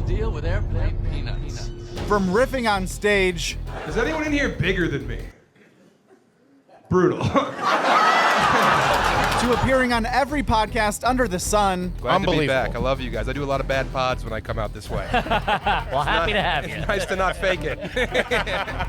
deal with airplane peanuts. From riffing on stage Is anyone in here bigger than me? Brutal. to appearing on every podcast under the sun. Glad to be back. I love you guys. I do a lot of bad pods when I come out this way. Well, happy to have you. It's nice to not fake it.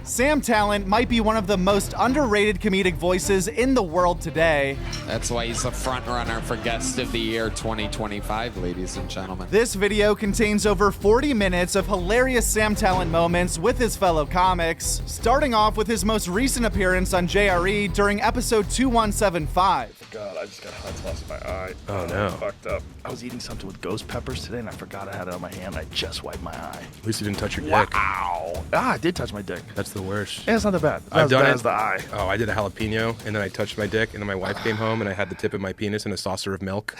Sam Tallent might be one of the most underrated comedic voices in the world today. That's why he's the front runner for Guest of the Year 2025, ladies and gentlemen. This video contains over 40 minutes of hilarious Sam Tallent moments with his fellow comics, starting off with his most recent appearance on JRE during episode 2175. God, I just got hot sauce in my eye. Oh, no. Fucked up. I was eating something with ghost peppers today, and I forgot I had it on my hand. I just wiped my eye. At least you didn't touch your dick. Wow. Ah, I did touch my dick. That's the worst. Yeah, it's not that bad. It's not I've as done bad it. as the eye. Oh, I did a jalapeno, and then I touched my dick, and then my wife came home, and I had the tip of my penis in a saucer of milk.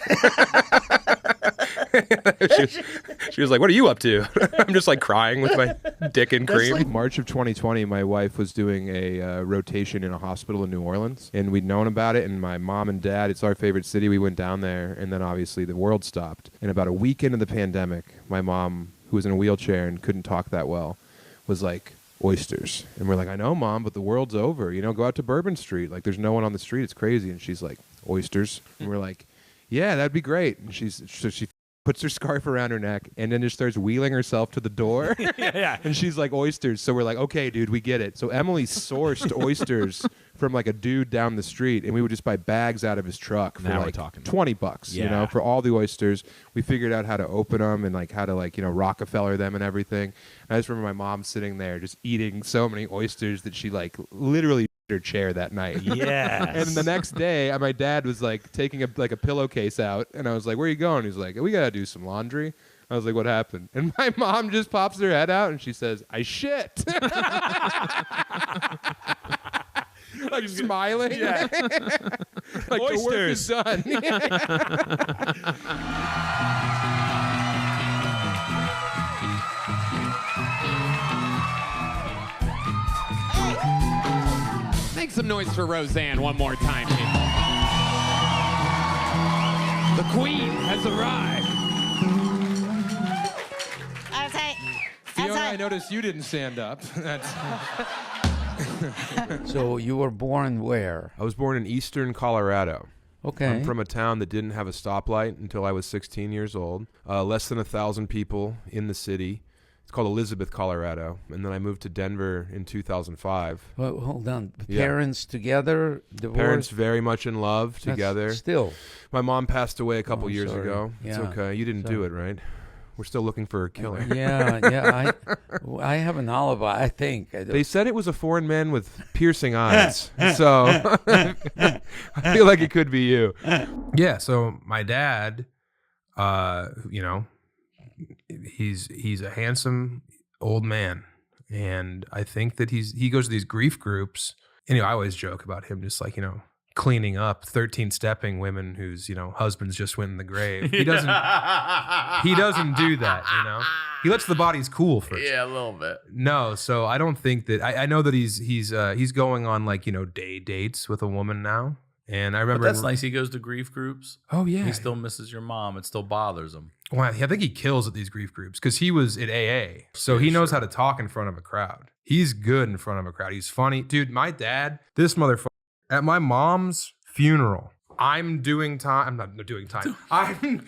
she was like, "What are you up to?" I'm just like crying with my dick in cream. Like March of 2020, my wife was doing a rotation in a hospital in New Orleans, and we'd known about it. And my mom and dad, it's our favorite city. We went down there, and then obviously the world stopped. And about a week into the pandemic, my mom, who was in a wheelchair and couldn't talk that well, was like, oysters. And we're like, I know, Mom, but the world's over. You know, go out to Bourbon Street. Like, there's no one on the street. It's crazy. And she's like, oysters. And we're like, yeah, that'd be great. And she puts her scarf around her neck and then just starts wheeling herself to the door. Yeah. And she's like, oysters. So we're like, okay, dude, we get it. So Emily sourced oysters from like a dude down the street, and we would just buy bags out of his truck for Now we're like talking. $20, you know, for all the oysters. We figured out how to open them and like how to like, you know, Rockefeller them and everything. And I just remember my mom sitting there just eating so many oysters that she like literally her chair that night. Yes. And the next day, my dad was like taking a pillowcase out, and I was like, "Where are you going?" He's like, "We gotta do some laundry." I was like, "What happened?" And my mom just pops her head out, and she says, "I shit." Like smiling. Yeah. Like Oysters. the work is done. Make some noise for Roseanne one more time, people. The Queen has arrived. Fiona, I noticed you didn't stand up. That's... So you were born where? I was born in eastern Colorado. Okay. I'm from a town that didn't have a stoplight until I was 16 years old. Less than 1,000 people in the city. It's called Elizabeth, Colorado. And then I moved to Denver in 2005. Well, hold on. Yeah. Parents together? Divorced? Parents very much in love That's together. Still. My mom passed away a couple years sorry. ago. It's Yeah. okay. You didn't do it, right? We're still looking for a killer. Yeah. I have an alibi, I think. They said it was a foreign man with piercing eyes. So I feel like it could be you. Yeah, so my dad, you know, he's a handsome old man. And I think that he goes to these grief groups. And, you know, I always joke about him just like, you know, cleaning up 13-stepping women whose, you know, husbands just went in the grave. He doesn't do that, you know. He lets the bodies cool first. Yeah, a little bit. No, so I don't think that I know that he's going on like, you know, dates with a woman now. And I remember But that's nice. He goes to grief groups. Oh yeah. He still misses your mom. It still bothers him. Well, I think he kills at these grief groups because he was at AA. So he knows how to talk in front of a crowd. He's good in front of a crowd. He's funny. Dude, my dad, this motherfucker, at my mom's funeral, I'm doing time. I'm not doing time. I'm...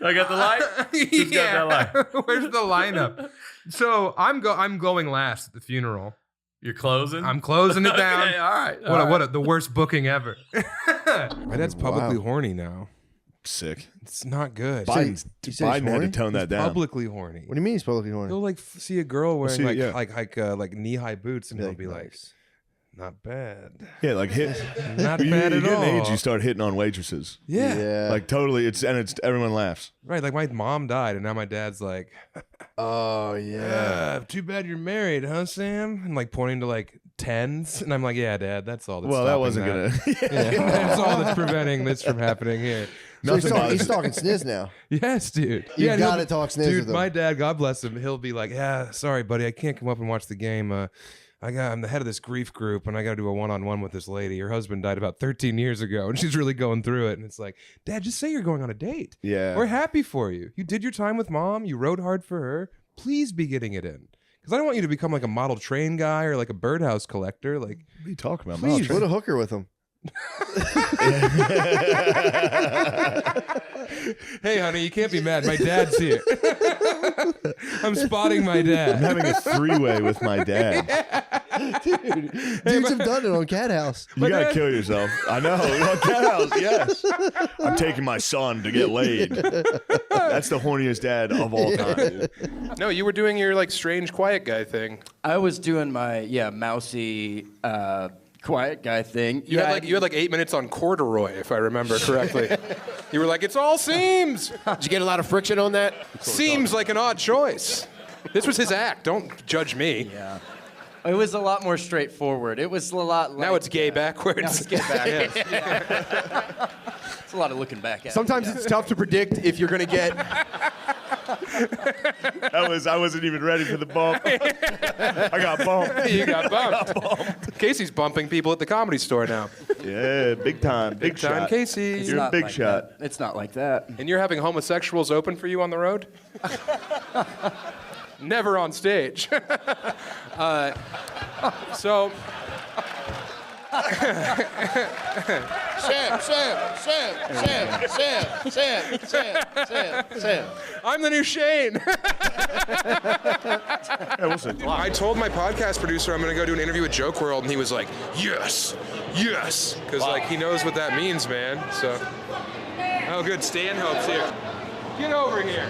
I got the light? Who's got that light? Where's the lineup? So I'm going last at the funeral. You're closing? I'm closing it down. Okay, all right. What the worst booking ever. My dad's publicly horny now. Sick. It's not good. Biden had to tone that down. Publicly horny. What do you mean he's publicly horny? He'll like see a girl wearing see it, like knee-high boots, and he'll be like, nice. "Not bad, Yeah, like hit. not you bad at get all." an age, you start hitting on waitresses. Yeah. Like totally. It's everyone laughs. Right. Like my mom died, and now my dad's like, Oh yeah. "Too bad you're married, huh, Sam?" And like pointing to like tens, and I'm like, "Yeah, Dad, that's all." That's Well, that stopping wasn't gonna. Yeah, that's all that's preventing this from happening here. So he's talking sniz now. Yes, dude. You Yeah, gotta talk sniz Dude, with him. my dad, God bless him, he'll be like, "Yeah, sorry, buddy, I can't come up and watch the game. I'm the head of this grief group, and I got to do a one-on-one with this lady. Her husband died about 13 years ago, and she's really going through it. And it's like, Dad, just say you're going on a date. Yeah. We're happy for you. You did your time with Mom. You rode hard for her. Please be getting it in. Because I don't want you to become like a model train guy or like a birdhouse collector. Like, What are you talking about? Please. Put a hooker with him. hey, honey, you can't be mad. My dad's here. I'm spotting my dad. I'm having a three-way with my dad. Dudes have done it on Cat House. You gotta kill yourself. I know. On Cat House, yes. I'm taking my son to get laid. That's the horniest dad of all time. No, you were doing your like strange quiet guy thing. I was doing my mousy quiet guy thing. You had like 8 minutes on corduroy, if I remember correctly. You were like, it's all seams. Did you get a lot of friction on that? Seems like an odd choice. This was his act. Don't judge me. Yeah. It was a lot more straightforward. It was a lot like... Now it's gay backwards. Now it's gay backwards. Yeah. It's a lot of looking back at. Sometimes it's tough to predict if you're going to get... I wasn't even ready for the bump. I got bumped. You got bumped. Casey's bumping people at the Comedy Store now. Yeah, big time. Big time, shot. Casey. It's You're a not big like shot. that. It's not like that. And you're having homosexuals open for you on the road? Never on stage. So... Sam. I'm the new Shane. Hey, listen. I told my podcast producer I'm going to go do an interview with Joke World, and he was like, yes, because like he knows what that means, man. So, oh, good. Stanhope's here. Get over here.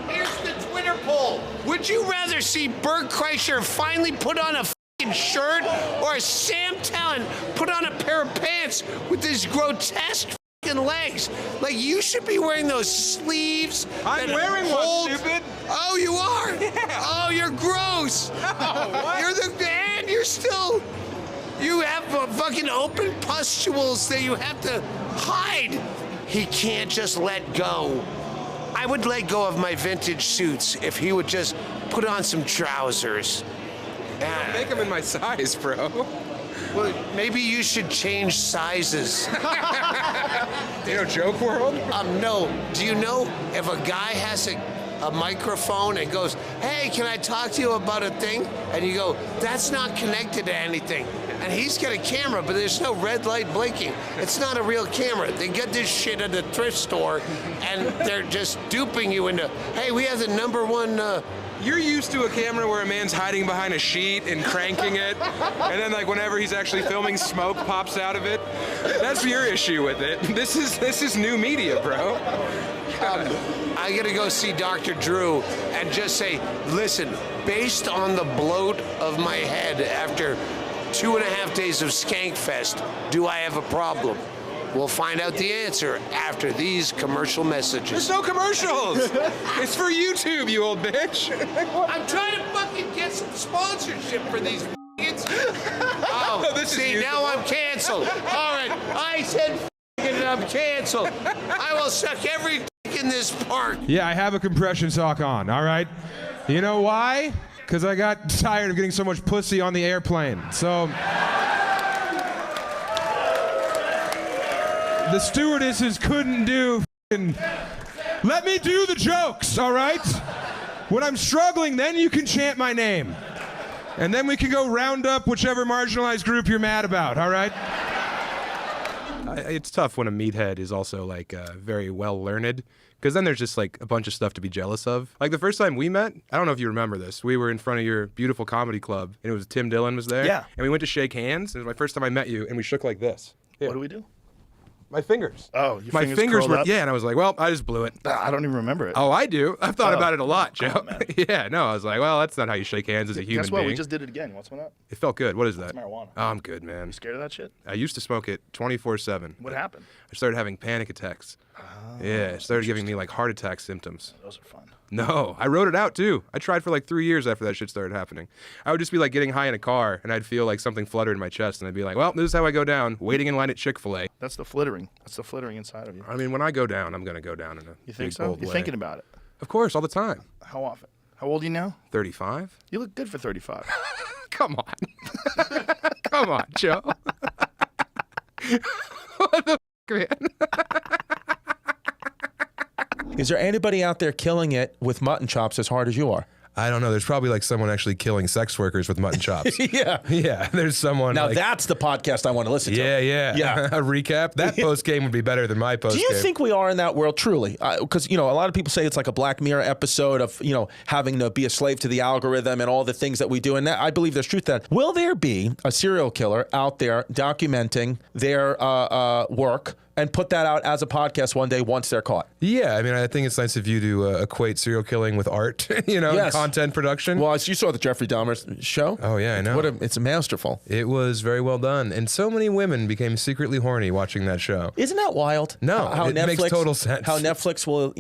Here's the Twitter poll. Would you rather see Bert Kreischer finally put on a f***ing shirt or Sam Tallent put on a pair of pants with his grotesque f***ing legs? Like, you should be wearing those sleeves. I'm wearing one, stupid. Oh, you are? Yeah. Oh, you're gross. Oh, what? You have fucking open pustules that you have to hide. He can't just let go. I would let go of my vintage suits if he would just put on some trousers. Make them in my size, bro. Well, maybe you should change sizes. Do you know Joke World? No. Do you know if a guy has a microphone and goes, hey, can I talk to you about a thing? And you go, that's not connected to anything. And he's got a camera, but there's no red light blinking. It's not a real camera. They get this shit at a thrift store, and they're just duping you into, hey, we have the #1... You're used to a camera where a man's hiding behind a sheet and cranking it, and then like whenever he's actually filming, smoke pops out of it. That's your issue with it. This is new media, bro. I gotta go see Dr. Drew and just say, listen, based on the bloat of my head after 2.5 days of Skankfest, do I have a problem? We'll find out the answer after these commercial messages. There's no commercials. It's for YouTube, you old bitch. I'm trying to fucking get some sponsorship for these f***ings. Oh, This is see, usable. now I'm canceled. All right, I said f***ing and I'm canceled. I will suck every f*** in this park. Yeah, I have a compression sock on, all right? You know why? Because I got tired of getting so much pussy on the airplane. So... the stewardesses couldn't do f***ing... Let me do the jokes, all right? When I'm struggling, then you can chant my name. And then we can go round up whichever marginalized group you're mad about, all right? It's tough when a meathead is also like very well learned, because then there's just like a bunch of stuff to be jealous of. Like the first time we met, I don't know if you remember this. We were in front of your beautiful comedy club, and it was Tim Dillon was there. Yeah. And we went to shake hands. It was my first time I met you, and we shook like this. Here. What do we do? My fingers. Oh, your my fingers fingers curled were up? yeah, and I was like, well, I just blew it. I don't even remember it. Oh, I do. I've thought Oh. about it a lot, Joe. Come on, man. Yeah, no, I was like, well, that's not how you shake hands as a human Guess what? being. We just did it again. What's one up? It felt good. What is that? marijuana. Oh, I'm good, man. You scared of that shit? I used to smoke it 24/7. What happened? I started having panic attacks. Yeah, it started giving me like heart attack symptoms. Those are fun. No, I wrote it out too. I tried for like 3 years after that shit started happening. I would just be like getting high in a car, and I'd feel like something flutter in my chest, and I'd be like, well, this is how I go down, waiting in line at Chick-fil-A. That's the flittering. That's the flittering inside of you. I mean, when I go down, I'm going to go down in a You think big, so? bold You're way. thinking about it. Of course, all the time. How often? How old are you now? 35. You look good for 35. Come on. Come on, Joe. What the man? Is there anybody out there killing it with mutton chops as hard as you are? I don't know. There's probably like someone actually killing sex workers with mutton chops. Yeah. Yeah, there's someone. Now like, that's the podcast I want to listen to. Yeah. A recap. That post game would be better than my post game. Do you think we are in that world truly? Because, a lot of people say it's like a Black Mirror episode of, having to be a slave to the algorithm and all the things that we do. And that, I believe there's truth to that. Will there be a serial killer out there documenting their work and put that out as a podcast one day once they're caught? Yeah, I mean, I think it's nice of you to equate serial killing with art, and content production. Well, you saw the Jeffrey Dahmer show. Oh, yeah, I know. It's masterful. It was very well done. And so many women became secretly horny watching that show. Isn't that wild? No, it makes total sense. How Netflix will,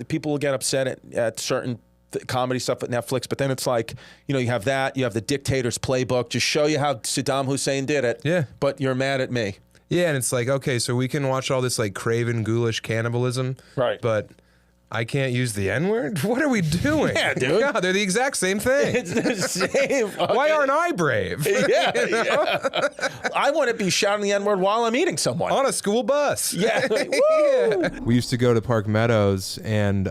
people will get upset at certain comedy stuff at Netflix, but then it's like, you have that, you have the dictator's playbook, just show you how Saddam Hussein did it. Yeah. But you're mad at me. Yeah, and it's like, okay, so we can watch all this like craven, ghoulish cannibalism, right? But I can't use the N-word? What are we doing? Yeah, dude. God, they're the exact same thing. It's the same. Why aren't I brave? Yeah. I want to be shouting the N-word while I'm eating someone. On a school bus. Yeah. Yeah. We used to go to Park Meadows and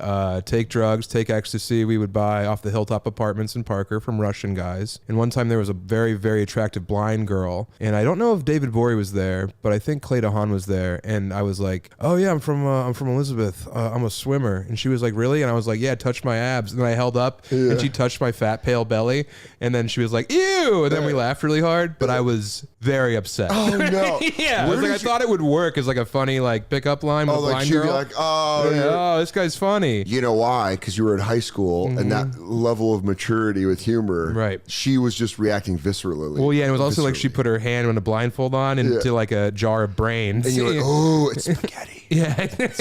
take drugs, take ecstasy. We would buy off the Hilltop Apartments in Parker from Russian guys. And one time there was a very, very attractive blind girl. And I don't know if David Bory was there, but I think Clay DeHaan was there. And I was like, oh yeah, I'm from Elizabeth. I'm a swimmer. And she was like, really? And I was like, yeah, touch my abs. And then I held up and she touched my fat, pale belly. And then she was like, ew. And then we laughed really hard, but I was very upset. Oh, no. Yeah. I thought it would work as like a funny like pickup line with a blind girl. Be like, oh, this guy's funny. You know why? Because you were in high school and that level of maturity with humor. Right. She was just reacting viscerally. Well, yeah, and it was also like she put her hand with a blindfold on into like a jar of brains. And you're like, oh, it's spaghetti. Yeah. It's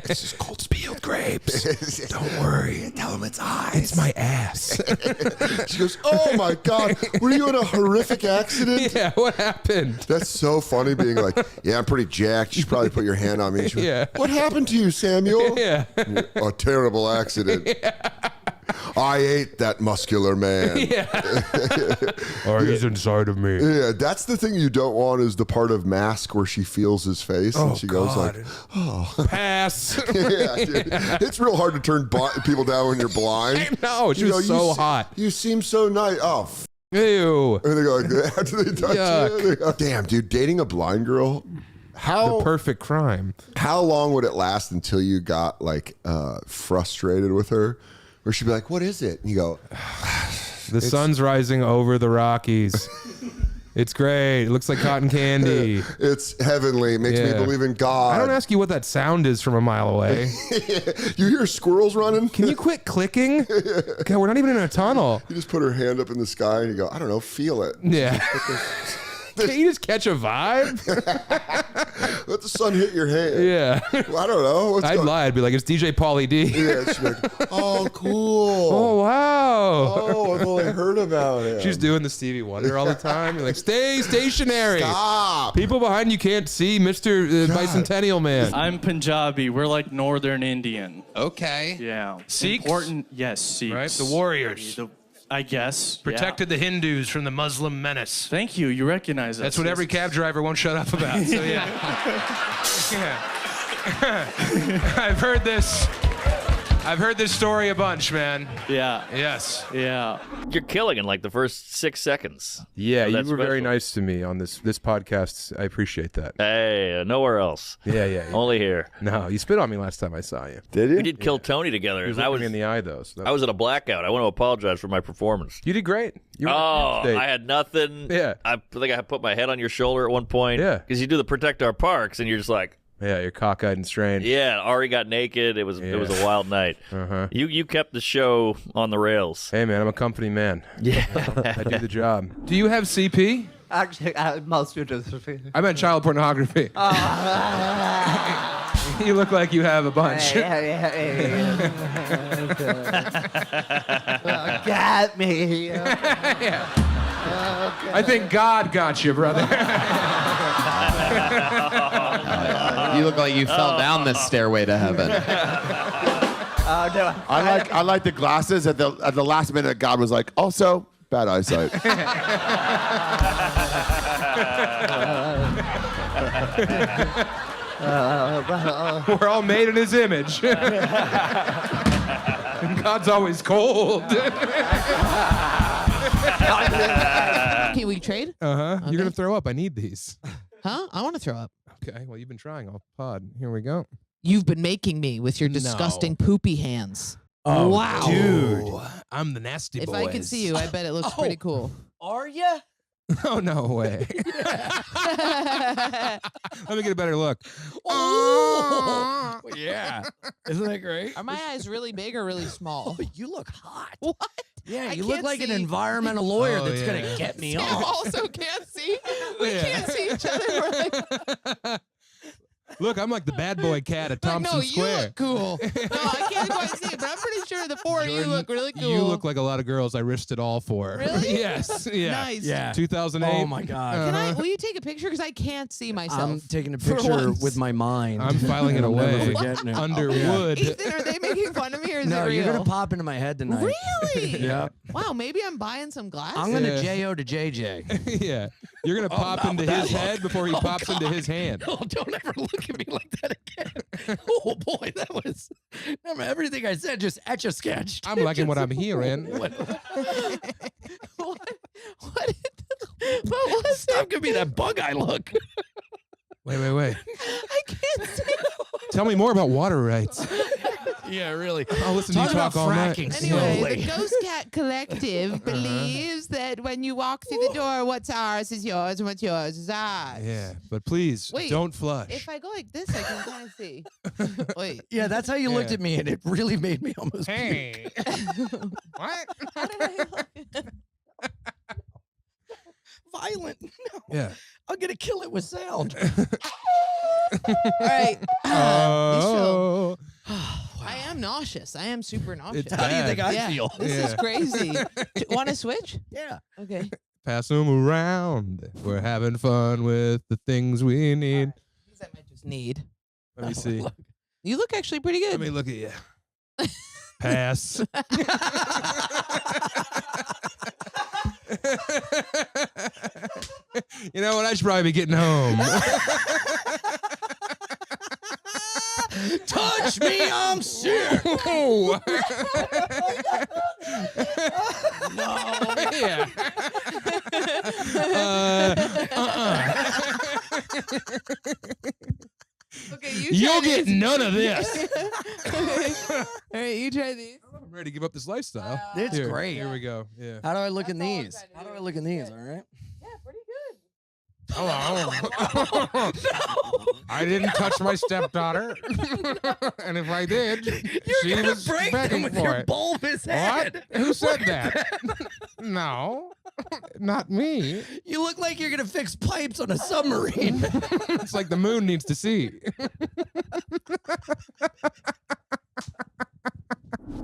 just cold peeled grapes. Don't worry. Tell him it's eyes. It's my ass. She goes, oh my God, were you in a horrific accident? Yeah, what happened? That's so funny being like, yeah, I'm pretty jacked. You should probably put your hand on me. Yeah. What happened to you, Samuel? Yeah. A terrible accident. Yeah. I ate that muscular man. Yeah. Or he's inside of me. Yeah, that's the thing you don't want is the part of Mask where she feels his face and she goes like, oh. Pass. Yeah, dude. It's real hard to turn people down when you're blind. I know. She was so hot. You seem so nice. Oh, ew. And they go like that after they touch you. They go, damn, dude, dating a blind girl. The perfect crime. How long would it last until you got like frustrated with her? Or she'd be like, what is it? And you go, the sun's rising over the Rockies. It's great. It looks like cotton candy. It's heavenly. It makes me believe in God. I don't ask you what that sound is from a mile away. You hear squirrels running? Can you quit clicking? God, we're not even in a tunnel. You just put her hand up in the sky and you go, I don't know, feel it. Yeah. Can't you just catch a vibe? Let the sun hit your hand. Yeah. Well, I don't know. I'd lie. I'd be like, it's DJ Pauly D. Yeah, she'd be like, oh, cool. Oh, wow. Oh, I've only heard about it. She's doing the Stevie Wonder all the time. You're like, stay stationary. Stop. People behind you can't see Mr. Bicentennial Man. I'm Punjabi. We're like Northern Indian. Okay. Yeah. Sikhs? Important. Yes, Sikhs. Right? The warriors. I guess. Protected the Hindus from the Muslim menace. Thank you. You recognize us. That's what every cab driver won't shut up about. So yeah. I've heard this story a bunch, man. Yeah. Yes. Yeah. You're killing in like the first 6 seconds. Yeah, So you were very nice to me on this podcast. I appreciate that. Hey, nowhere else. Yeah. Only here. No, you spit on me last time I saw you. Did you? We did Kill Tony together. You was and looking me in the eye, though. So I was at a blackout. I want to apologize for my performance. You did great. You were in a good state. I had nothing. Yeah. I think I put my head on your shoulder at one point. Yeah. Because you do the Protect Our Parks, and you're just like, yeah, you're cockeyed and strange. yeah, Ari got naked. It was a wild night. Uh-huh. You kept the show on the rails. Hey, man, I'm a company man. Yeah. I do the job. Do you have CP? Actually, mostly just. I meant child pornography. You look like you have a bunch. Got me. I think God got you, brother. You look like you fell down this stairway to heaven. Oh no. I like the glasses. At the last minute, God was like, also bad eyesight. We're all made in his image. And God's always cold. Can we trade? Uh-huh. Okay. You're going to throw up. I need these. Huh? I want to throw up. Okay, well, you've been trying. I'll pod. Here we go. You've been making me with your No. disgusting poopy hands. Oh, wow. dude. I'm the nasty If boy. I could see you, I bet it looks pretty cool. Are ya? Oh, no way. Let me get a better look. Oh, yeah. Isn't that great? Are my eyes really big or really small? Oh, you look hot. What? Yeah, I you look can't like an see. environmental lawyer Oh, that's yeah. gonna get me Sam off. also can't see. We can't see each other. We're like, Look, I'm like the bad boy cat at like, Thompson no, Square. you look cool. No, I can't quite see it, but I'm pretty sure the four of you look really cool. You look like a lot of girls I risked it all for. Really? Yes. Yeah. Nice. Yeah. 2008. Oh my God. Can I? Will you take a picture? Because I can't see myself. I'm taking a for picture once. with my mind. I'm filing it And I'm never away. forgetting it. Under Yeah. wood. Ethan, are they making fun of me or is No, it real? you're gonna pop into my head tonight. Really? Yeah. Wow, maybe I'm buying some glasses. I'm gonna Yeah. J.O. to JJ. Yeah. You're going to pop not into with that his look. head before he pops into his hand. Oh, don't ever look at me like that again. Oh boy, that was everything I said just etch a sketched. I'm liking what I'm hearing. What was Stop giving me that bug eye look. Wait. I can't see. Tell me more about water rights. Yeah, really. I'll listen to you Talk talk about all night. fracking Anyway, slowly. the Ghost Cat Collective believes that when you walk through the door, what's ours is yours, and what's yours is ours. Yeah, but please Wait, don't flush. If I go like this, I can kind of see. Wait. Yeah, that's how you looked Yeah. at me, and it really made me almost puke. Hey. What? How did I look? Violent. No. Yeah. I'm gonna kill it with sound. All right. Oh. I am nauseous. I am super nauseous. It's How do you think I Yeah, feel? This is Yeah. crazy. Want to switch? Yeah. Okay. Pass them around. We're having fun with the things we need. These I might just need. Let me see. You look actually pretty good. Let me look at you. Pass. You know what? I should probably be getting home. Touch me, I'm sick. Oh. No. Yeah. Okay, you You'll try get these. none of this. All right, you try these. I'm ready to give up this lifestyle. It's Here, great. Here we go. Yeah. How do I look in That's all I'm these? trying to How do do. I look in these? All right. Yeah, pretty good. Hello. I didn't touch my stepdaughter. And if I did, she You're gonna was break them begging with for your it. bulbous head. What? Who said that? No, not me. You look like you're gonna fix pipes on a submarine. It's like the moon needs to see.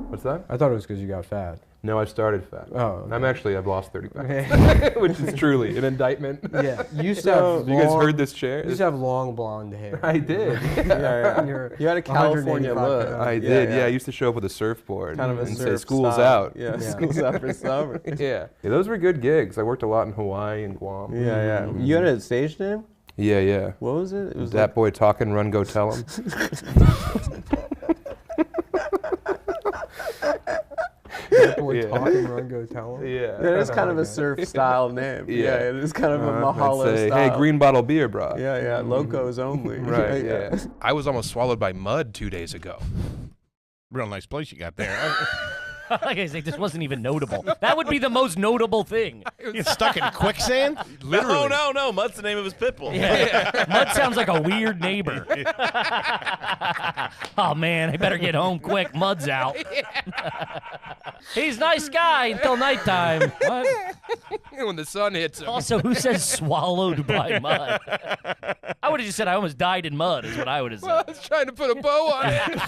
What's that? I thought it was because you got fat. No, I started fat. Oh, okay. I've lost 30 pounds, which is truly an indictment. Yeah, you used to have you guys long- heard this chair? You used to have long blonde hair. I did. Yeah, you had a California 185 look. pounds. I did. Yeah, I used to show up with a surfboard Kind of a and say surf "School's style. out." Yeah, school's out for summer. Yeah, those were good gigs. I worked a lot in Hawaii and Guam. Yeah. You had a stage name? Yeah. What was it? It was That boy talking, run, go tell him. That boy talking, run, go tell him. Yeah. That is kind of a surf style name. Yeah, it is kind of a I'd Mahalo say, style. "Hey, green bottle beer, bro." Yeah, locos only. Right. Yeah. I was almost swallowed by mud 2 days ago. Real nice place you got there. Like I say, this wasn't even notable. That would be the most notable thing. You're stuck in quicksand? Literally. No. Mud's the name of his pit bull. Yeah. Mud sounds like a weird neighbor. Oh, man, I better get home quick. Mud's out. He's a nice guy until nighttime. What? When the sun hits him. Also, who says swallowed by mud? I would have just said I almost died in mud is what I would have said. I was trying to put a bow on it.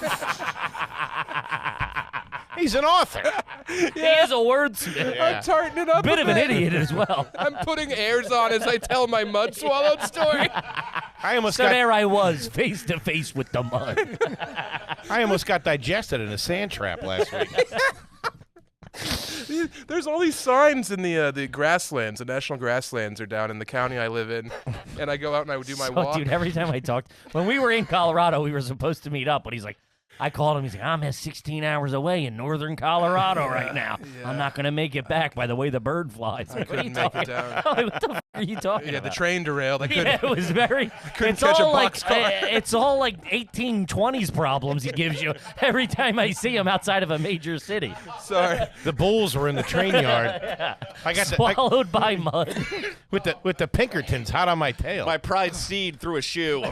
He's an author. He is a wordsmith. I'm tarting it up. Bit a of an bit. idiot as well. I'm putting airs on as I tell my mud swallowed story. I almost So there I was, face to face with the mud. I almost got digested in a sand trap last week. There's all these signs in the grasslands. The national grasslands are down in the county I live in, and I go out and I would do my walk. Dude, every time I talked, when we were in Colorado, we were supposed to meet up, but he's like, I called him. He's like, I'm 16 hours away in northern Colorado right now. I'm not going to make it back by the way the bird flies. I Like, what are you couldn't make it talking down. I'm like, what the f- are you talking Yeah, about? the train derailed. I couldn't. Yeah, it was very. couldn't It's catch a all like boxcar. it's all like 1820s problems he gives you every time I see him outside of a major city. Sorry. The bulls were in the train yard. I got Swallowed by mud. with the Pinkertons hot on my tail. My pride seed through a shoe.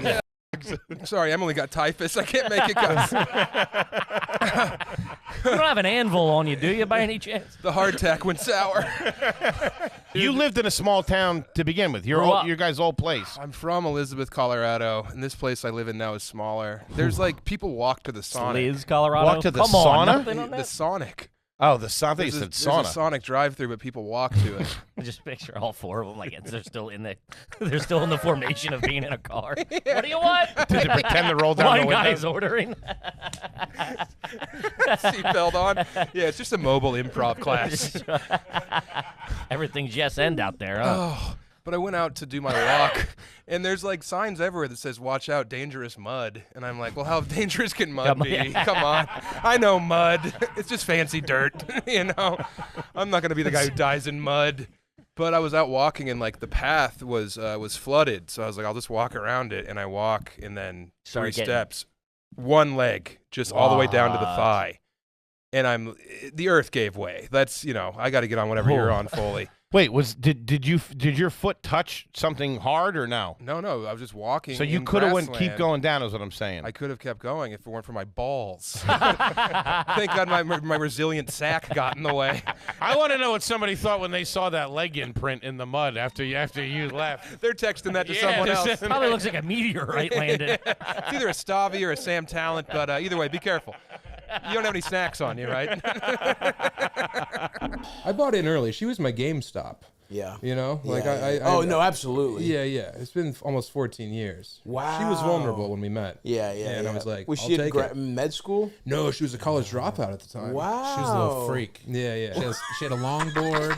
Sorry, Emily got typhus. I can't make it, guys. You don't have an anvil on you, do you, by any chance? The hardtack went sour. You lived in a small town to begin with. Your guys' old place. I'm from Elizabeth, Colorado, and this place I live in now is smaller. There's like people walk to the Sonic. Liz, Colorado. Walk to the Come on, sauna? nothing on The that? Sonic. Oh, the sauna. They said There's sauna. a Sonic drive-through, but people walk to it. Just picture all four of them like they're still in the formation of being in a car. What do you want? Did they pretend to roll down One the window? guy's ordering. Seatbelt on. Yeah, it's just a mobile improv class. Everything's yes end out there, huh? Oh, but I went out to do my walk, and there's like signs everywhere that says "Watch out, dangerous mud." And I'm like, well, how dangerous can mud be? Come on, I know mud. It's just fancy dirt, you know. I'm not gonna be the guy who dies in mud. But I was out walking, and like the path was flooded, so I was like, I'll just walk around it, and I walk, and then Started three getting- steps, one leg, just all the way down to the thigh, and the earth gave way. That's I got to get on whatever you're on, Foley. Wait, did your foot touch something hard or no? No, I was just walking. So you in could have keep grassland. going down, is what I'm saying. I could have kept going if it weren't for my balls. Thank God my resilient sack got in the way. I want to know what somebody thought when they saw that leg imprint in the mud after you left. They're texting that to Yeah, someone they're else. Probably looks like a meteorite landed. It's either a Stavi or a Sam Tallent, but either way, be careful. You don't have any snacks on you, right? I bought in early. She was my GameStop. Yeah. No, absolutely. Yeah. It's been almost 14 years. Wow. She was vulnerable when we met. Yeah. And I was like, was I'll she take at it. med school? No, she was a college dropout at the time. Wow. She was a little freak. Yeah. She had a longboard.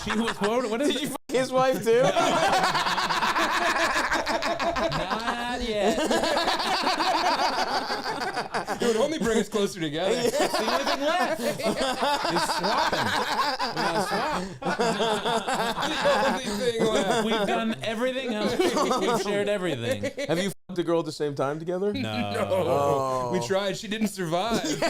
She was what is Did you f his wife too? Not yet. It would only bring us closer together. That's the only thing left. Is swapping. We gotta swap. We've done everything else. We've shared everything. Have you f***ed a girl at the same time together? No. Oh. We tried. She didn't survive. It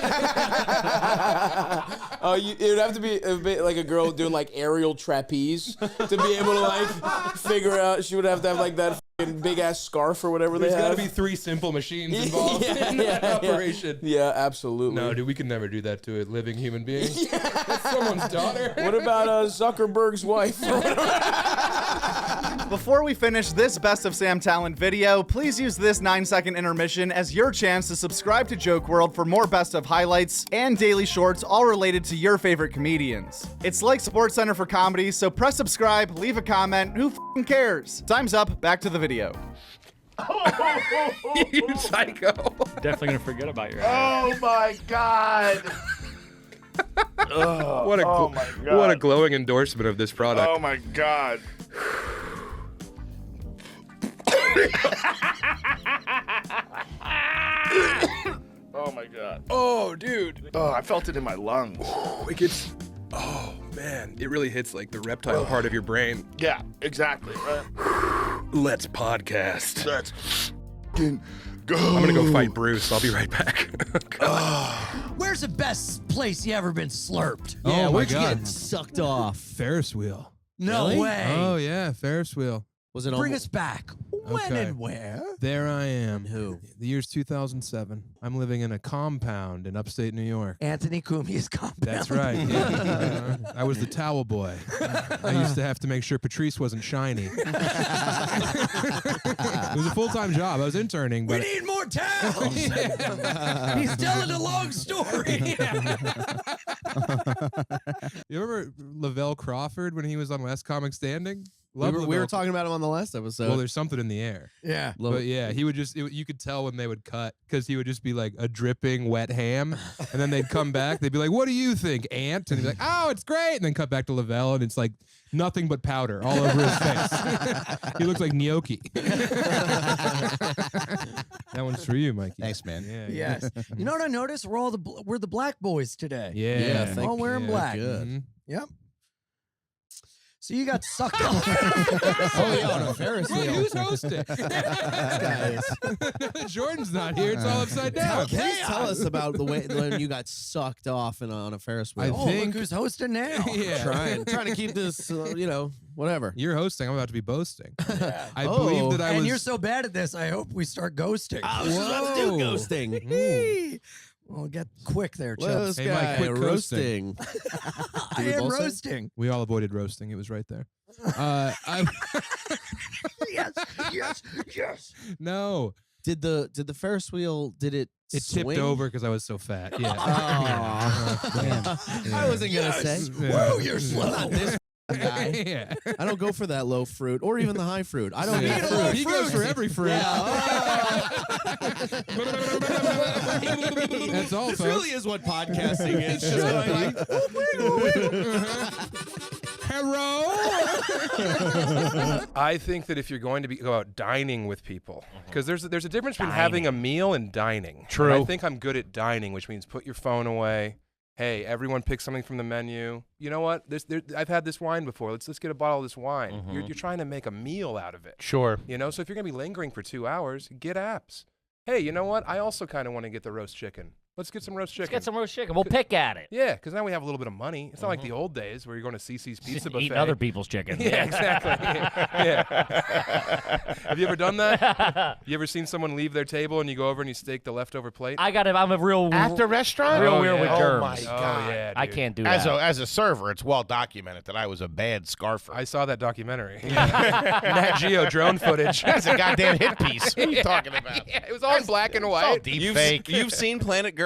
would have to be a bit like a girl doing like aerial trapeze to be able to like figure out. She would have to have like that big ass scarf or whatever There's they got have. to be 3 simple machines involved in that operation. Yeah, absolutely. No, dude, we could never do that to a living human being. That's someone's daughter. What about Zuckerberg's wife? Before we finish this Best of Sam Tallent video, please use this 9-second intermission as your chance to subscribe to Joke World for more Best of highlights and daily shorts all related to your favorite comedians. It's like SportsCenter for comedy, so press subscribe, leave a comment, who f***ing cares? Time's up, back to the video. You psycho. Definitely gonna forget about your Oh my God. What a glowing endorsement of this product. Oh my God. Oh my God. Oh, dude. Oh, I felt it in my lungs. It gets. Oh man, it really hits like the reptile part of your brain. Yeah, exactly. Right. Let's podcast. Let's go. I'm gonna go fight Bruce. I'll be right back. Where's the best place you ever been slurped? Yeah, where'd my you God. get sucked off? Ferris wheel. No Really? way. Oh yeah, Ferris wheel. Was it Bring almost- us back. When and where? There I am. Who? The year's 2007. I'm living in a compound in upstate New York. Anthony Cumia's compound. That's right. Yeah. I was the towel boy. I used to have to make sure Patrice wasn't shiny. It was a full-time job. I was interning, We but need more towels. He's telling a long story. you remember Lavelle Crawford when he was on Last Comic Standing? We were Lavelle. talking about him on the last episode. Well, there's something in the air. Yeah. But yeah, he would just, you could tell when they would cut because he would just be like a dripping wet ham. And then they'd come back. They'd be like, what do you think, Ant? And he'd be like, oh, it's great. And then cut back to Lavelle and it's like nothing but powder all over his face. He looks like gnocchi. That one's for you, Mikey. Thanks, man. Yeah, Yes. You know what I noticed? We're the black boys today. Yeah. All wearing black. Good. Mhm. Yep. So you got sucked off. Oh, yeah, on a Ferris Wait, wheel. who's hosting? Jordan's not here. It's all upside down. Please tell us about the way when you got sucked off on a Ferris wheel. Oh, look who's hosting now. Yeah. trying to keep this, whatever. You're hosting. I'm about to be boasting. I Oh. believe that I And was. you're so bad at this, I hope we start ghosting. I was just about to do Whoa. ghosting. Well, get quick there, Look at Chubbs. this Hey, Mike, guy quit roasting. I we am both say? roasting. We all avoided roasting. It was right there. Yes. No, Did the Ferris wheel? Did it? it swing? tipped over because I was so fat. Yeah. Aw. I wasn't gonna say. Yeah. Whoa, you're slow. I'm not this guy. Yeah. I don't go for that low fruit or even the high fruit. I don't Yeah. need fruit. He goes for every fruit. That's all, This folks. really is what podcasting is. Just going like, Hello. I think that if you're going to go out dining with people, because there's a difference between having a meal and dining. True. And I think I'm good at dining, which means put your phone away. Hey, everyone pick something from the menu. You know what? I've had this wine before. Let's get a bottle of this wine. You're trying to make a meal out of it. Sure. You know, so if you're going to be lingering for 2 hours, get apps. Hey, you know what? I also kind of want to get the roast chicken. Let's get some roast chicken. Let's get some roast chicken. We'll pick at it. Yeah, because now we have a little bit of money. It's not like the old days where you're going to CC's Pizza Buffet. Eating other people's chicken. Yeah, exactly. Yeah. Have you ever done that? You ever seen someone leave their table and you go over and you stake the leftover plate? I'm a real At the restaurant? real Oh, weird yeah. with Oh, germs. my God. Oh, yeah, I dude. can't do As that. as a server, it's well documented that I was a bad scarfer. I saw that documentary. Nat Geo drone footage. That's a goddamn hit piece. What are you talking about? Yeah, it was all in black and It's all white. deep fake. You've seen Planet Girth?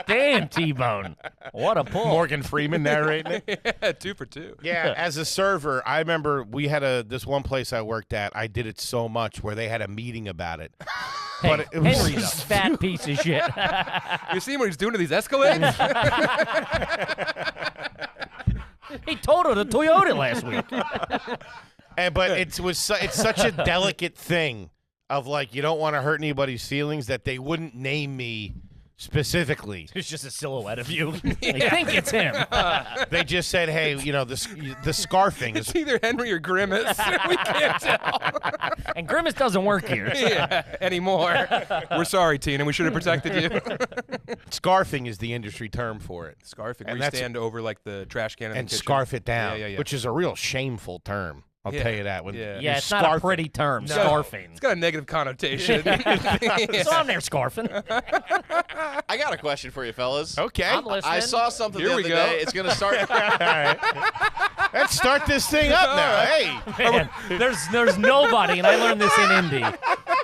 Damn, T-Bone. What a pull. Morgan Freeman narrating it. Yeah, 2 for 2. Yeah, as a server, I remember we had this one place I worked at. I did it so much where they had a meeting about it. Hey, But it was Henry's a fat piece of shit. You see what he's doing to these Escalades? He totaled a Toyota last week. But it's such a delicate thing of like you don't want to hurt anybody's feelings that they wouldn't name me specifically. It's just a silhouette of you. They think it's him. They just said, "Hey, you know the scarfing is." It's either Henry or Grimace. We can't tell. And Grimace doesn't work here. Yeah, anymore. We're sorry, Tina. We should have protected you. Scarfing is the industry term for it. Scarfing. And We that's- stand over like the trash can in and the kitchen. scarf it down, Yeah. which is a real shameful term. I'll Yeah. tell you that. Yeah, it's not a pretty term, scarfing. It's got a negative connotation. So I'm there scarfing. I got a question for you, fellas. Okay. I'm listening. I saw something Here the we other go. day. It's going to start. All right. Let's start this thing up now. Hey. Man, there's nobody, and I learned this in Indy.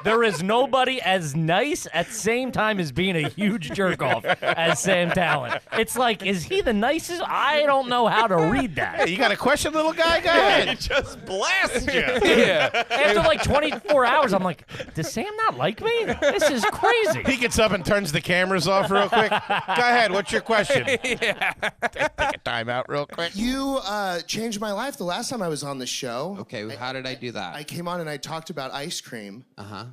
There is nobody as nice at the same time as being a huge jerk off as Sam Tallent. It's like, is he the nicest? I don't know how to read that. Hey, you got a question, little guy? Go ahead. He just blast you. Yeah. After like 24 hours, I'm like, does Sam not like me? This is crazy. He gets up and turns the cameras off real quick. Go ahead. What's your question? Yeah. Take a time out real quick. You changed my life the last time I was on the show. Okay, how did I do that? I came on and I talked about ice cream. Uh-huh.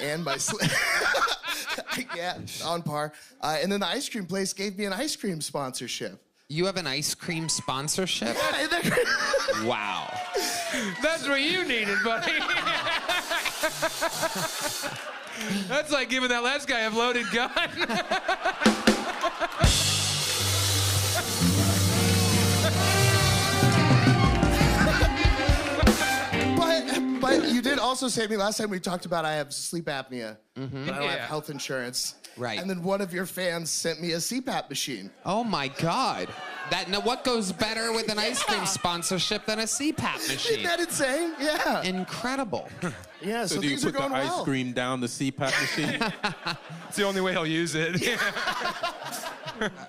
And my yeah, on par. And then the ice cream place gave me an ice cream sponsorship. You have an ice cream sponsorship? Wow. That's what you needed, buddy. That's like giving that last guy a loaded gun. But also saved me. Last time we talked about I have sleep apnea, but I don't have health insurance. Right. And then one of your fans sent me a CPAP machine. Oh my God. What goes better with an ice cream sponsorship than a CPAP machine? Isn't that insane? Yeah. Incredible. Yeah, so do you things put are going the ice well. cream down the CPAP machine? It's the only way he'll use it.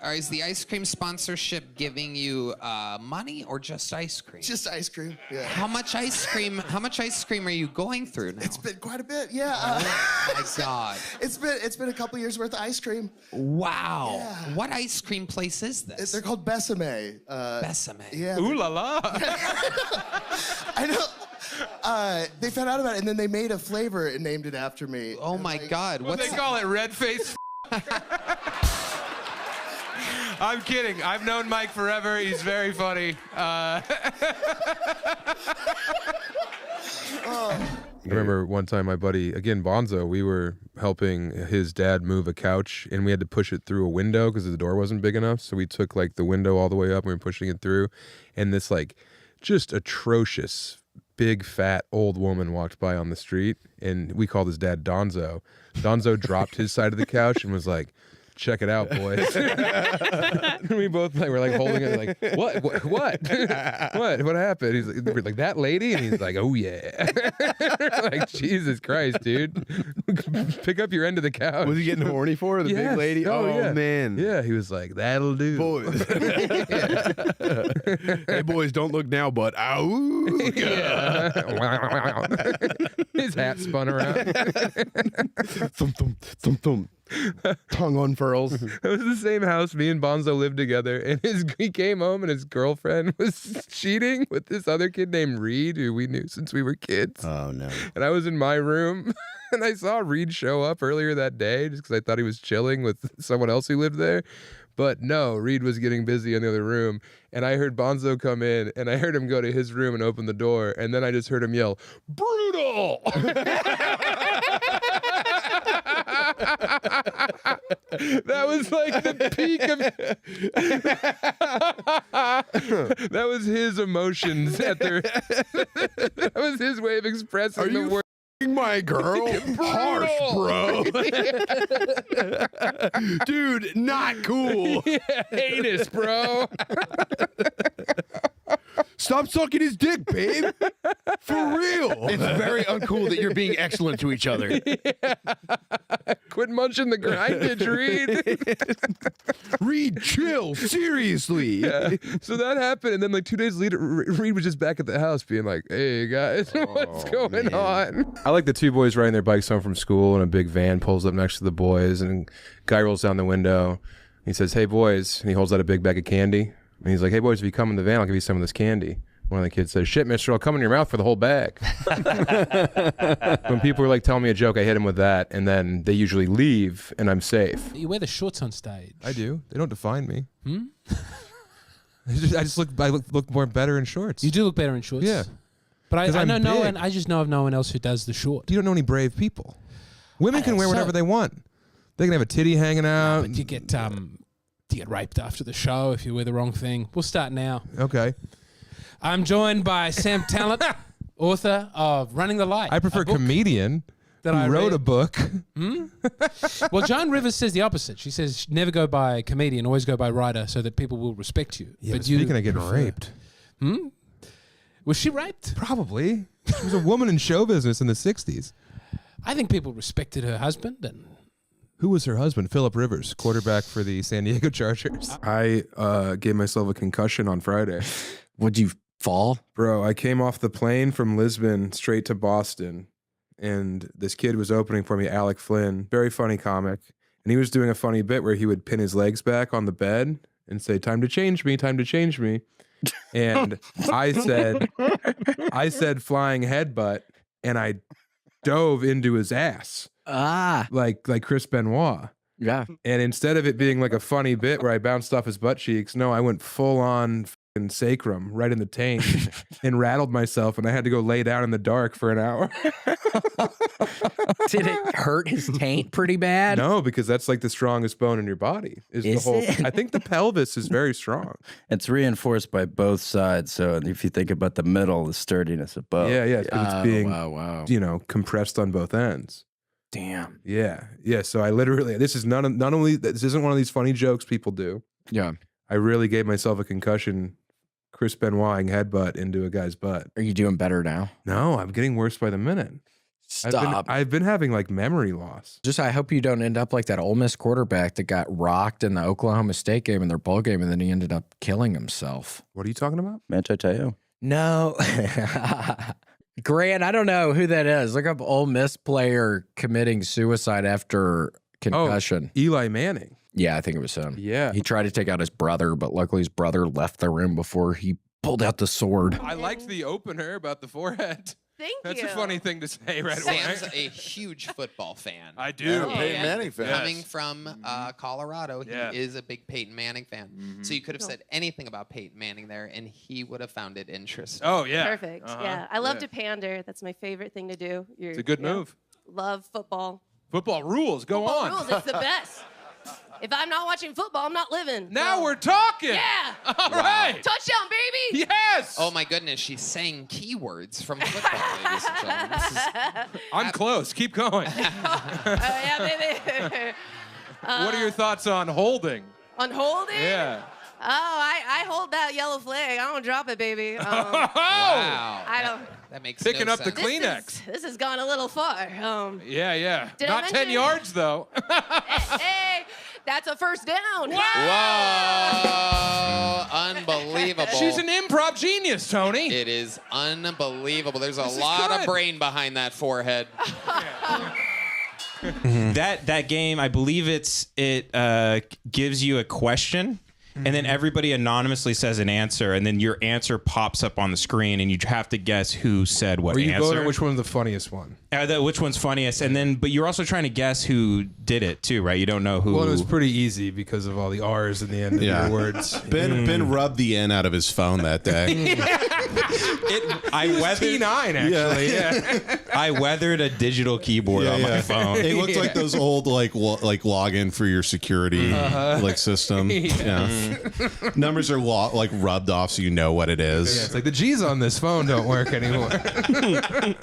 Is the ice cream sponsorship giving you money or just ice cream? Just ice cream. Yeah. How much ice cream? How much ice cream are you going through now? It's been quite a bit. Yeah. Oh my God. It's been a couple years worth of ice cream. Wow. Yeah. What ice cream place is this? They're called Besame. Besame. Yeah. Ooh la la. I know. They found out about it and then they made a flavor and named it after me. Oh my God. What they call it? Red face. I'm kidding. I've known Mike forever. He's very funny. I remember one time my buddy, again, Bonzo, we were helping his dad move a couch and we had to push it through a window because the door wasn't big enough. So we took like the window all the way up and we were pushing it through. And this like just atrocious, big, fat, old woman walked by on the street and we called his dad Donzo. Donzo dropped his side of the couch and was like, check it out, boys. We both were like holding it like, what happened? He's like, we're like, that lady? And he's like, oh yeah. Like, Jesus Christ, dude. Pick up your end of the couch. Was he getting horny for her, the big lady? Oh, yeah. man. Yeah, he was like, that'll do. Boys. Hey, boys, don't look now, but ow. Yeah. His hat spun around. Thump, thump, thump, thump. Tongue unfurls. It was the same house me and Bonzo lived together, and he came home and his girlfriend was cheating with this other kid named Reed, who we knew since we were kids. Oh no. And I was in my room and I saw Reed show up earlier that day just because I thought he was chilling with someone else who lived there. But no, Reed was getting busy in the other room, and I heard Bonzo come in, and I heard him go to his room and open the door, and then I just heard him yell, "Brutal!" That was like the peak of. That was his emotions at their. That was his way of expressing the word. My girl, harsh, bro. Dude, not cool. Yeah, heinous, bro. Stop sucking his dick, babe. For real. It's very uncool that you're being excellent to each other. Yeah. Quit munching the grindage, Reed. Reed, chill. Seriously. Yeah. So that happened, and then like 2 days later, Reed was just back at the house being like, "Hey guys, what's going on?" I like the two boys riding their bikes home from school, and a big van pulls up next to the boys, and a guy rolls down the window. He says, "Hey boys," and he holds out a big bag of candy. And he's like, "Hey boys, if you come in the van, I'll give you some of this candy." One of the kids says, "Shit, mister, I'll come in your mouth for the whole bag." When people were like telling me a joke, I hit them with that, and then they usually leave, and I'm safe. You wear the shorts on stage. I do. They don't define me. I just look more better in shorts. You do look better in shorts. Yeah. But I I'm know no big. one. I just know of no one else who does the short. You don't know any brave people. Women can wear whatever they want. They can have a titty hanging out. But you get raped after the show if you wear the wrong thing. We'll start now. Okay. I'm joined by Sam Tallent, author of Running the Light. I prefer comedian that who I wrote read. a book. Well, Joan Rivers says the opposite. She says never go by comedian, always go by writer, so that people will respect you. Yeah, but speaking of getting raped. Was she raped? Probably. She was a woman in show business in the 60s. I think people respected her husband. And who was her husband? Phillip Rivers, quarterback for the San Diego Chargers. I gave myself a concussion on Friday. Would you fall? Bro, I came off the plane from Lisbon straight to Boston, and this kid was opening for me, Alec Flynn, very funny comic, and he was doing a funny bit where he would pin his legs back on the bed and say, "Time to change me, time to change me." And I said flying headbutt, and I dove into his ass. Like Chris Benoit. Yeah. And instead of it being like a funny bit where I bounced off his butt cheeks, no, I went full on sacrum right in the taint and rattled myself, and I had to go lay down in the dark for an hour. Did it hurt his taint pretty bad? No, because that's like the strongest bone in your body. Is the whole? it? I think the pelvis is very strong. It's reinforced by both sides. So if you think about the middle, the sturdiness of both. Yeah, because it's being, wow. compressed on both ends. Damn. Yeah. So I literally, this is not only this isn't one of these funny jokes people do. Yeah. I really gave myself a concussion, Chris Benoit headbutt into a guy's butt. Are you doing better now? No, I'm getting worse by the minute. Stop. I've been having like memory loss. Just I hope you don't end up like that Ole Miss quarterback that got rocked in the Oklahoma State game in their bowl game, and then he ended up killing himself. What are you talking about? Manti Te'o. No. Grant, I don't know who that is. Look up Ole Miss player committing suicide after concussion. Oh, Eli Manning. Yeah, I think it was him. Yeah. He tried to take out his brother, but luckily his brother left the room before he pulled out the sword. I liked the opener about the forehead. Thank That's you. a funny thing to say right Sam's away. a huge football fan. I do. Peyton Manning fan. Coming from Colorado, he Yeah. is a big Peyton Manning fan. So you could have said anything about Peyton Manning there, and he would have found it interesting. Oh, yeah. Perfect. Yeah. I love to pander. That's my favorite thing to do. It's a good move. Love football. Football rules. Go Football on. rules. It's the best. If I'm not watching football, I'm not living. Now we're talking. Yeah. All right. Touchdown, baby. Yes. Oh my goodness, she's saying keywords from football, ladies and gentlemen. This is I'm close. Keep going. Yeah, baby. What are your thoughts on holding? On holding? Yeah. Oh, I hold that yellow flag. I don't drop it, baby. wow. I don't. That makes Picking no up the sense. Kleenex. This has gone a little far. Yeah. Did I Not 10 mention- yards, though. Hey, that's a first down. Whoa! Unbelievable. She's an improv genius, Tony. It is unbelievable. There's a This is lot of good. brain behind that forehead. That game, I believe it gives you a question, and then everybody anonymously says an answer, and then your answer pops up on the screen, and you have to guess who said what Or you answer. vote on which one's the funniest one. Which one's funniest, and then but you're also trying to guess who did it too, right? You don't know who. Well, it was pretty easy because of all the R's in the end of your words. Ben rubbed the N out of his phone that day. I weathered T9 actually. Yeah. I weathered a digital keyboard on my phone. It looked like those old like login for your security like system. Yeah. Numbers are like rubbed off so you know what it is. Yeah, it's like the G's on this phone don't work anymore. I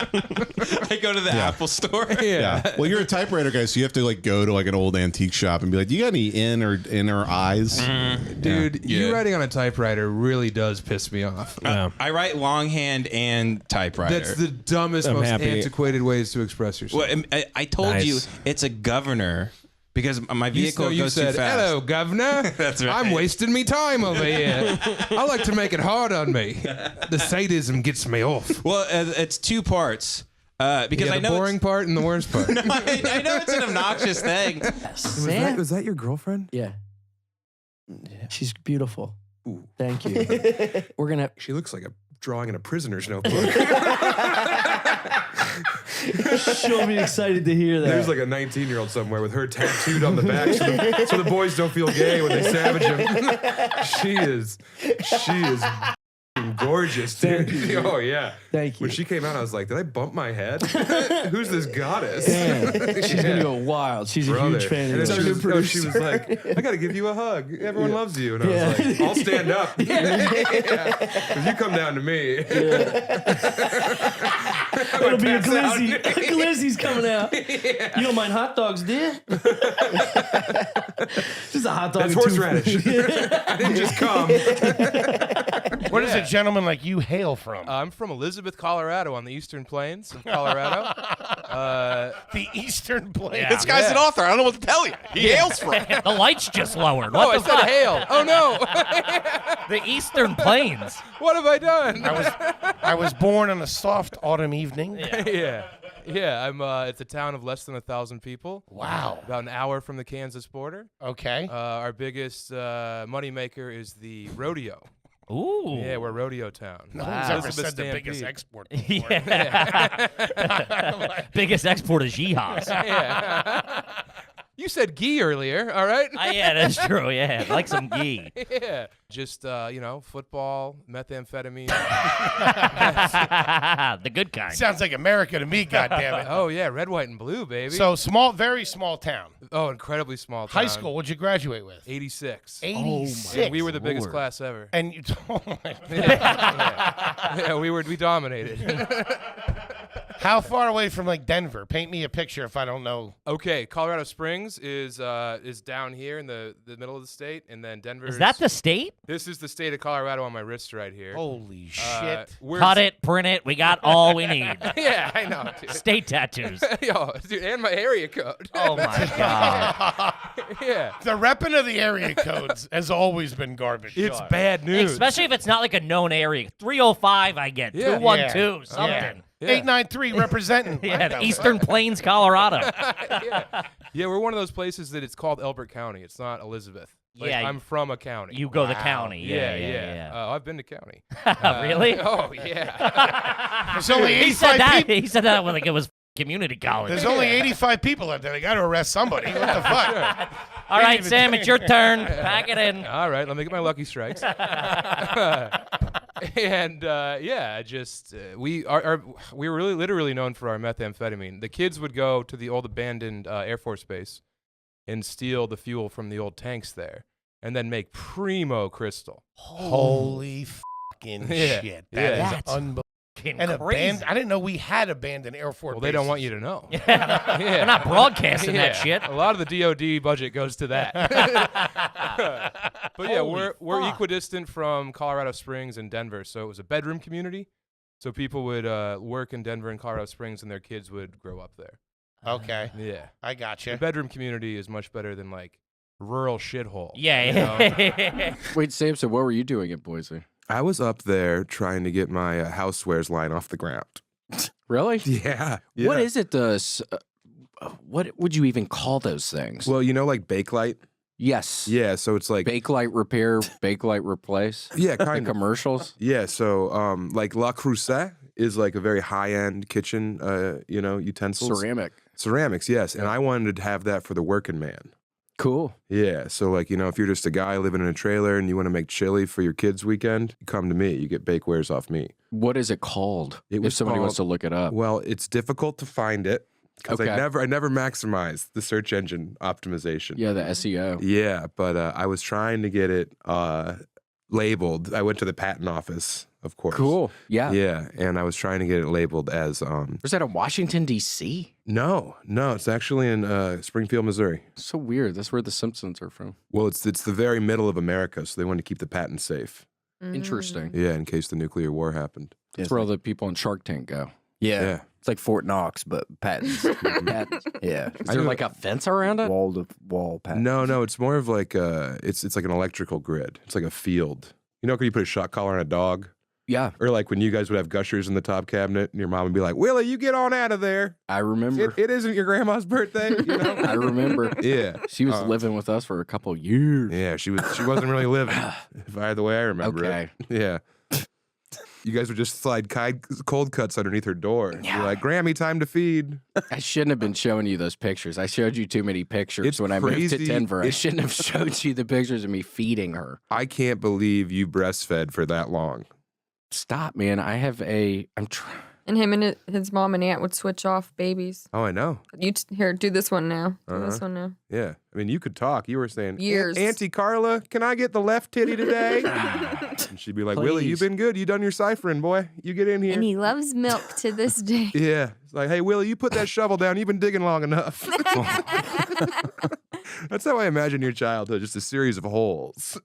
go to the Apple store. Yeah. Well, you're a typewriter guy, so you have to like go to like an old antique shop and be like, "Do you got any inner eyes?" Dude, you writing on a typewriter really does piss me off. I write longhand and typewriter. That's the dumbest, most antiquated ways to express yourself. Well, I told you it's a governor because my vehicle you goes said, too fast. "Hello, governor." That's right. I'm wasting me time over here. I like to make it hard on me. The sadism gets me off. Well, it's two parts. Because I the know boring part and the worst part. No, I know it's an obnoxious thing. Was that your girlfriend? Yeah. She's beautiful. Thank you. We're gonna. She looks like a drawing in a prisoner's notebook. She'll be excited to hear that. There's like a 19-year-old somewhere with her tattooed on the back, so the boys don't feel gay when they savage him. She is gorgeous, dude. Thank you. Oh yeah. Thank you. When she came out, I was like, did I bump my head? Who's this goddess? Damn. She's gonna go wild. She's a huge fan And of then yours. she was like, I gotta give you a hug. Everyone loves you. And I was like, I'll stand up. Because you come down to me. It'll be a glizzy. A glizzy's coming out. You don't mind hot dogs, dear? Just a hot dog. That's and two- horseradish. I didn't just come. Where does a gentleman like you hail from? I'm from Elizabeth, Colorado, on the Eastern Plains of Colorado. The Eastern Plains. Yeah. This guy's an author. I don't know what to tell you. He hails from. The lights just lowered. Oh, What I the said fuck? hail. Oh no. The Eastern Plains. What have I done? I was born on a soft autumn evening. Yeah. I'm. It's a town of less than 1,000 people. Wow. About an hour from the Kansas border. Okay. Our biggest moneymaker is the rodeo. Ooh. Yeah, we're rodeo town. No one's ever said the biggest export before. Yeah. Biggest export is yeehaws. Yeah. You said ghee earlier, all right? Yeah, that's true. Yeah, like some ghee. Yeah. Just, football, methamphetamine. The good kind. Sounds like America to me, goddammit. Oh, yeah, red, white, and blue, baby. So small, very small town. Oh, incredibly small town. High school, what'd you graduate with? 86. 86. Yeah, we were the biggest class ever. And you yeah, we dominated. How far away from like Denver? Paint me a picture if I don't know. Okay, Colorado Springs is down here in the middle of the state, and then Denver. Is that the state? This is the state of Colorado on my wrist right here. Holy shit! Cut it, print it. We got all we need. Yeah, I know. Dude. State tattoos. Yo, dude, and my area code. Oh my god. Yeah. The repping of the area codes has always been garbage. It's bad news. Especially if it's not like a known area. 305, I get. Yeah. 212, something. Yeah. 893 representing. Yeah, Eastern Plains, Colorado. Yeah, we're one of those places that it's called Elbert County. It's not Elizabeth. Like, Yeah, I'm from a county. You go the county. Yeah. I've been to county. Really? Oh, yeah. There's only He said 85 that. people. He said that like it was community college. There's only 85 people out there. They got to arrest somebody. What the fuck? All right, Sam, it's your turn. Pack it in. All right, let me get my lucky strikes. And we were really literally known for our methamphetamine. The kids would go to the old abandoned Air Force base and steal the fuel from the old tanks there, and then make primo crystal. Holy fucking shit! That is unbelievable. And I didn't know we had abandoned Air Force. Well, they don't want you to know. Yeah. They're not broadcasting that shit. A lot of the DOD budget goes to that. But yeah, we're equidistant from Colorado Springs and Denver, so it was a bedroom community. So people would work in Denver and Colorado Springs, and their kids would grow up there. Okay. Yeah. I got you. The bedroom community is much better than like rural shithole. Yeah. Wait, Sam, so what were you doing at Boise? I was up there trying to get my housewares line off the ground. Really? Yeah. What is it? What would you even call those things? Well, like Bakelite? Yes. Yeah, so it's like Bakelite repair, Bakelite replace. Yeah, kind the of. commercials. Yeah, so like La Creuset is like a very high-end kitchen, utensils. Ceramics, yes. And I wanted to have that for the working man. Cool. Yeah, so like, if you're just a guy living in a trailer and you want to make chili for your kids' weekend, you come to me. You get bakewares off me. What is it called? If somebody wants to look it up. Well, it's difficult to find it because I never maximized the search engine optimization. Yeah, the SEO. Yeah, but I was trying to get it labeled. I went to the patent office, of course. Cool. Yeah. Yeah, and I was trying to get it labeled as Was that in Washington, D.C.? No, it's actually in Springfield, Missouri. So weird. That's where the Simpsons are from. Well, it's the very middle of America, so they wanted to keep the patent safe. Interesting. Yeah, in case the nuclear war happened. That's where all the people in Shark Tank go. Yeah. It's like Fort Knox, but patents. Patents. Yeah. Is there like a fence around it? Wall patents. No, it's more of like it's like an electrical grid. It's like a field. Can you put a shock collar on a dog? Yeah. Or like when you guys would have gushers in the top cabinet and your mom would be like, Willie, you get on out of there. I remember. It isn't your grandma's birthday, I remember. Yeah. She was living with us for a couple of years. Yeah, she wasn't really living, the way I remember it. Yeah. You guys would just slide cold cuts underneath her door. Yeah. You're like, Grammy, time to feed. I shouldn't have been showing you those pictures. I showed you too many pictures when I moved to Denver. I shouldn't have showed you the pictures of me feeding her. I can't believe you breastfed for that long. Stop, man. And him and his mom and aunt would switch off babies. Oh, I know. Here, do this one now. Do this one now. Yeah. I mean, you could talk. You were saying, Years. Auntie Carla, can I get the left titty today? And she'd be like, Willie, you've been good. You done your ciphering, boy. You get in here. And he loves milk to this day. Yeah. It's like, hey, Willie, you put that shovel down. You've been digging long enough. That's how I imagine your childhood, just a series of holes.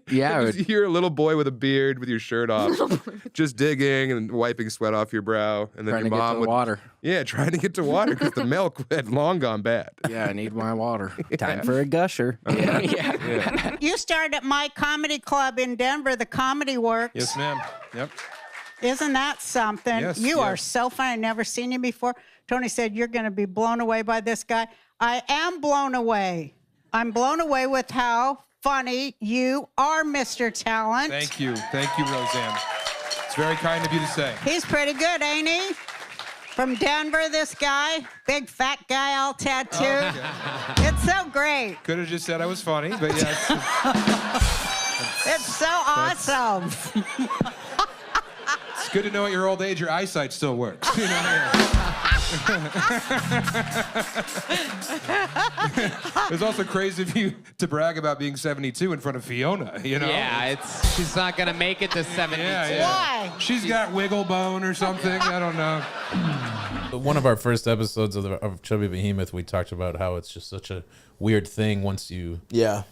Yeah. You're a little boy with a beard with your shirt off, just digging and wiping sweat off your brow. And then Trying your to mom get to would, water. Yeah, trying to get to water because the milk had long gone bad. Yeah, I need my water. Time for a gusher. Yeah. You started at my comedy club in Denver, the Comedy Works. Yes, ma'am. Yep. Isn't that something? Yes, you are yes. so funny. I've never seen you before. Tony said you're going to be blown away by this guy. I am blown away. I'm blown away with how funny you are, Mr. Tallent. Thank you, Roseanne. It's very kind of you to say. He's pretty good, ain't he? From Denver, this guy, big fat guy, all tattooed. It's so great. Could have just said I was funny, but yes. It's so awesome. It's good to know at your old age your eyesight still works. You know? It's also crazy of you to brag about being 72 in front of Fiona, you know? Yeah, she's not gonna make it to 72. Why? She's got wiggle bone or something. I don't know. One of our first episodes of Chubby Behemoth, we talked about how it's just such a weird thing once you. Yeah.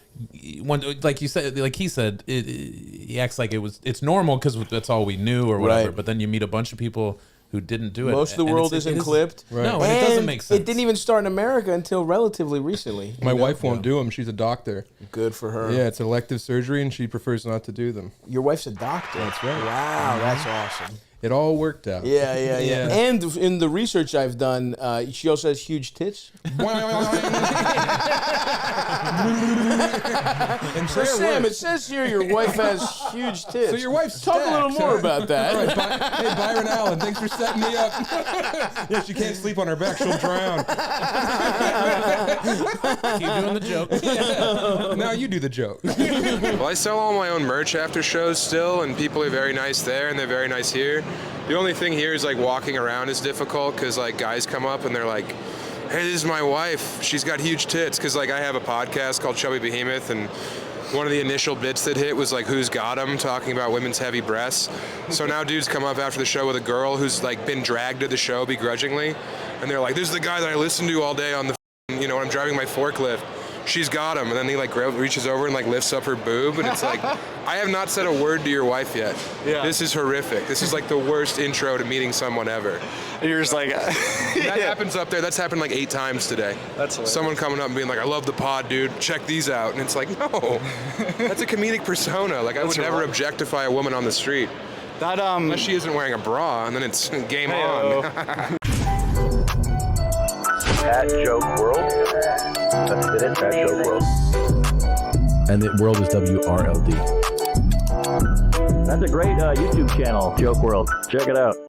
Like you said, like he said, he acts like it's normal because that's all we knew or whatever. Right. But then you meet a bunch of people who didn't do it. Most of the world isn't clipped. No, and it doesn't make sense. It didn't even start in America until relatively recently. My wife won't do them. She's a doctor. Good for her. Yeah, it's elective surgery, and she prefers not to do them. Your wife's a doctor. That's right. Wow, that's awesome. It all worked out. Yeah. And in the research I've done, she also has huge tits. And So Sam, it says here your wife has huge tits. So your wife's Talk a little stacks, more huh? about that. All right, hey, Byron Allen, thanks for setting me up. Yeah, she can't sleep on her back; she'll drown. Keep doing the joke. Now you do the joke. Well, I sell all my own merch after shows still, and people are very nice there, and they're very nice here. The only thing here is like walking around is difficult because like guys come up and they're like, "Hey, this is my wife. She's got huge tits." Because like I have a podcast called Chubby Behemoth, and one of the initial bits that hit was like, "Who's got 'em?" talking about women's heavy breasts. So now dudes come up after the show with a girl who's like been dragged to the show begrudgingly, and they're like, "This is the guy that I listen to all day on the, when I'm driving my forklift. She's got him." And then he like reaches over and like lifts up her boob, and it's like, I have not said a word to your wife yet. Yeah. This is horrific. This is like the worst intro to meeting someone ever. And you're just like, That happens up there. That's happened like 8 times today. That's hilarious. Someone coming up and being like, "I love the pod, dude. Check these out." And it's like, no, that's a comedic persona. Like I would never objectify a woman on the street. That Unless she isn't wearing a bra, and then it's game on. At Joke World. That's it, at Joke World. And the world is WRLD. That's a great YouTube channel, Joke World. Check it out.